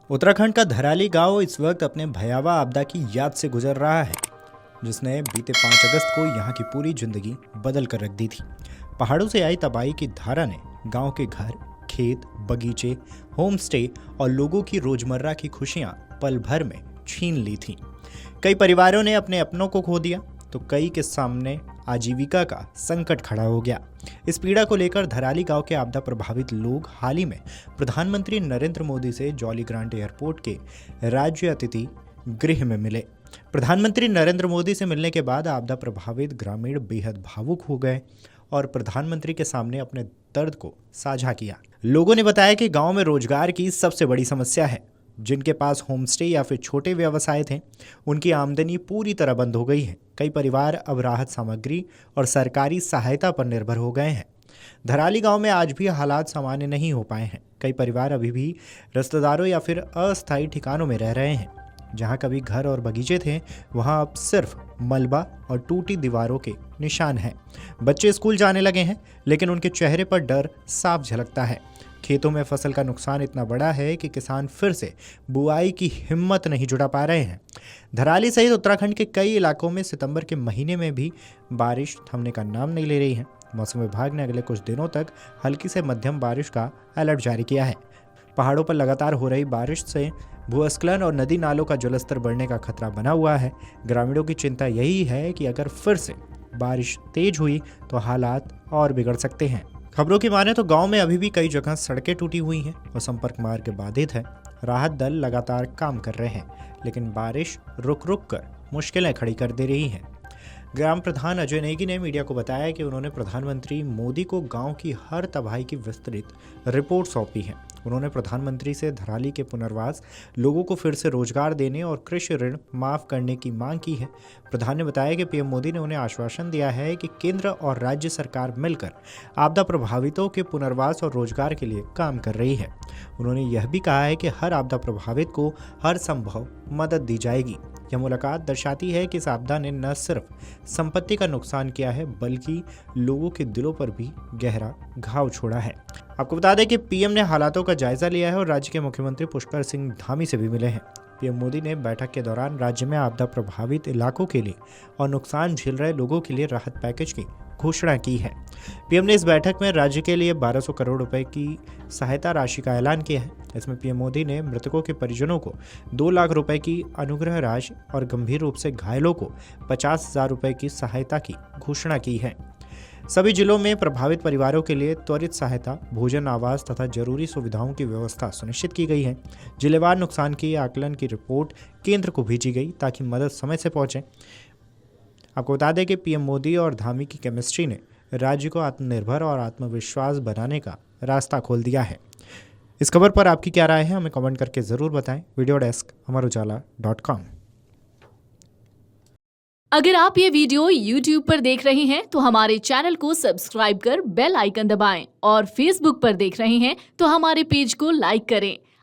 उत्तराखंड का धराली गांव इस वक्त अपने भयावह आपदा की याद से गुजर रहा है, जिसने बीते 5 अगस्त को यहां की पूरी जिंदगी बदल कर रख दी थी। पहाड़ों से आई तबाही की धारा ने गांव के घर, खेत, बगीचे, होम स्टे और लोगों की रोजमर्रा की खुशियां पल भर में छीन ली थीं। कई परिवारों ने अपने अपनों को खो दिया, तो कई के सामने आजीविका का संकट खड़ा हो गया। इस पीड़ा को लेकर धराली गांव के आपदा प्रभावित लोग हाल ही में प्रधानमंत्री नरेंद्र मोदी से जॉली ग्रांट एयरपोर्ट के राज्य अतिथि गृह में मिले। प्रधानमंत्री नरेंद्र मोदी से मिलने के बाद आपदा प्रभावित ग्रामीण बेहद भावुक हो गए और प्रधानमंत्री के सामने अपने दर्द को साझा किया। लोगों ने बताया कि गांव में रोजगार की सबसे बड़ी समस्या है। जिनके पास होमस्टे या फिर छोटे व्यवसाय थे, उनकी आमदनी पूरी तरह बंद हो गई है। कई परिवार अब राहत सामग्री और सरकारी सहायता पर निर्भर हो गए हैं। धराली गांव में आज भी हालात सामान्य नहीं हो पाए हैं। कई परिवार अभी भी रिश्तेदारों या फिर अस्थायी ठिकानों में रह रहे हैं। जहां कभी घर और बगीचे थे, वहां अब सिर्फ मलबा और टूटी दीवारों के निशान हैं। बच्चे स्कूल जाने लगे हैं, लेकिन उनके चेहरे पर डर साफ झलकता है। खेतों में फसल का नुकसान इतना बड़ा है कि किसान फिर से बुआई की हिम्मत नहीं जुटा पा रहे हैं। धराली सहित उत्तराखंड के कई इलाकों में सितंबर के महीने में भी बारिश थमने का नाम नहीं ले रही है। मौसम विभाग ने अगले कुछ दिनों तक हल्की से मध्यम बारिश का अलर्ट जारी किया है। पहाड़ों पर लगातार हो रही बारिश से भूस्खलन और नदी नालों का जलस्तर बढ़ने का खतरा बना हुआ है। ग्रामीणों की चिंता यही है कि अगर फिर से बारिश तेज हुई तो हालात और बिगड़ सकते हैं। खबरों की माने तो गांव में अभी भी कई जगह सड़कें टूटी हुई हैं और संपर्क मार्ग बाधित है। राहत दल लगातार काम कर रहे हैं, लेकिन बारिश रुक रुक कर मुश्किलें खड़ी कर दे रही है। ग्राम प्रधान अजय नेगी ने मीडिया को बताया कि उन्होंने प्रधानमंत्री मोदी को गांव की हर तबाही की विस्तृत रिपोर्ट सौंपी है। उन्होंने प्रधानमंत्री से धराली के पुनर्वास, लोगों को फिर से रोजगार देने और कृषि ऋण माफ करने की मांग की है। प्रधान ने बताया कि पीएम मोदी ने उन्हें आश्वासन दिया है कि केंद्र और राज्य सरकार मिलकर आपदा प्रभावितों के पुनर्वास और रोजगार के लिए काम कर रही है। उन्होंने यह भी कहा है कि हर आपदा प्रभावित को हर संभव मदद दी जाएगी। यह मुलाकात दर्शाती है कि इस आपदा ने न सिर्फ संपत्ति का नुकसान किया है, बल्कि लोगों के दिलों पर भी गहरा घाव छोड़ा है। आपको बता दें कि पीएम ने हालातों का जायजा लिया है और राज्य के मुख्यमंत्री पुष्कर सिंह धामी से भी मिले हैं। पीएम मोदी ने बैठक के दौरान राज्य में आपदा प्रभावित इलाकों के लिए और नुकसान झेल रहे लोगों के लिए राहत पैकेज की घोषणा की है। पीएम ने इस बैठक में राज्य के लिए 1200 करोड़ रुपए की सहायता राशि का ऐलान किया है। इसमें पीएम मोदी ने मृतकों के परिजनों को 2 लाख रुपए की अनुग्रह राशि और गंभीर रूप से घायलों को 50,000 रुपए की सहायता की घोषणा की है। सभी जिलों में प्रभावित परिवारों के लिए त्वरित सहायता, भोजन, आवास तथा जरूरी सुविधाओं की व्यवस्था सुनिश्चित की गई है। जिलेवार नुकसान की आकलन की रिपोर्ट केंद्र को भेजी गई ताकि मदद समय से पहुंचे। आपको बता दें कि पीएम मोदी और धामी की केमिस्ट्री ने राज्य को आत्मनिर्भर और आत्मविश्वास बनाने का रास्ता खोल दिया है। इस खबर पर आपकी क्या राय है, हमें कमेंट करके ज़रूर बताएं। वीडियो डेस्क अमरउजाला.com। अगर आप ये वीडियो YouTube पर देख रहे हैं तो हमारे चैनल को सब्सक्राइब कर बेल आइकन दबाएं और Facebook पर देख रहे हैं तो हमारे पेज को लाइक करें।